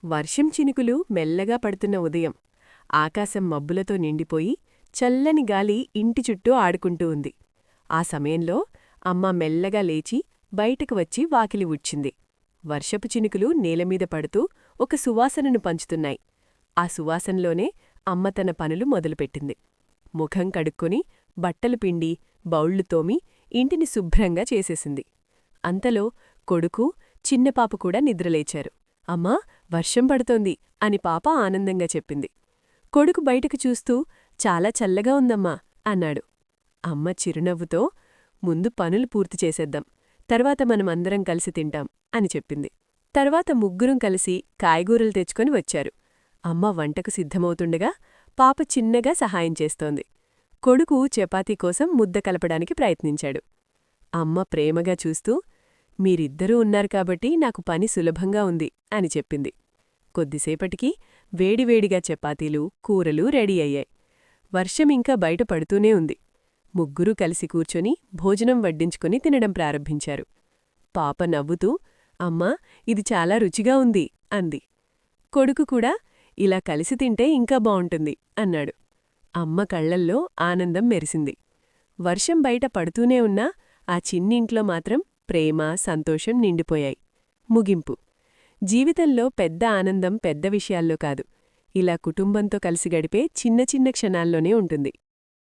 వర్షం చినుకులు మెల్లగా పడుతున్న ఉదయం. ఆకాశం మబ్బులతో నిండిపోయి చల్లని గాలి ఇంటి చుట్టూ ఆడుకుంటూ ఉంది. ఆ సమయంలో అమ్మ మెల్లగా లేచి బయటకు వచ్చి వాకిలి ఊడ్చింది. వర్షపు చినుకులు నేలమీద పడుతూ ఒక సువాసనను పంచుతున్నాయి. ఆ సువాసనలోనే అమ్మ తన పనులు మొదలుపెట్టింది. ముఖం కడుక్కొని బట్టలు పిండి బౌళ్లు తోమి ఇంటిని శుభ్రంగా చేసేసింది. అంతలో కొడుకు చిన్నపాప కూడా నిద్రలేచారు. అమ్మా, వర్షం పడుతోంది అని పాప ఆనందంగా చెప్పింది. కొడుకు బయటకు చూస్తూ చాలా చల్లగా ఉందమ్మా అన్నాడు. అమ్మ చిరునవ్వుతో ముందు పనులు పూర్తి చేసేద్దాం, తర్వాత మనమందరం కలిసి తింటాం అని చెప్పింది. తర్వాత ముగ్గురం కలిసి కాయగూరలు తెచ్చుకొని వచ్చారు. అమ్మ వంటకు సిద్ధమవుతుండగా పాప చిన్నగా సహాయం చేస్తోంది. కొడుకు చపాతీ కోసం ముద్ద కలపడానికి ప్రయత్నించాడు. అమ్మ ప్రేమగా చూస్తూ, మీరిద్దరూ ఉన్నారు కాబట్టి నాకు పని సులభంగా ఉంది అని చెప్పింది. కొద్దిసేపటికి వేడివేడిగా చపాతీలు కూరలు రెడీ అయ్యాయి. వర్షమింకా బయట పడుతూనే ఉంది. ముగ్గురూ కలిసి కూర్చొని భోజనం వడ్డించుకుని తినడం ప్రారంభించారు. పాప నవ్వుతూ, అమ్మా, ఇది చాలా రుచిగా ఉంది అంది. కొడుకు కూడా, ఇలా కలిసి తింటే ఇంకా బావుంటుంది అన్నాడు. అమ్మ కళ్లల్లో ఆనందం మెరిసింది. వర్షం బయట పడుతూనే ఉన్నా ఆ చిన్నింట్లో మాత్రం ప్రేమ సంతోషం నిండిపోయాయి. ముగింపు: జీవితంలో పెద్ద ఆనందం పెద్ద విషయాల్లో కాదు, ఇలా కుటుంబంతో కలిసి గడిపే చిన్న చిన్న క్షణాల్లోనే ఉంటుంది.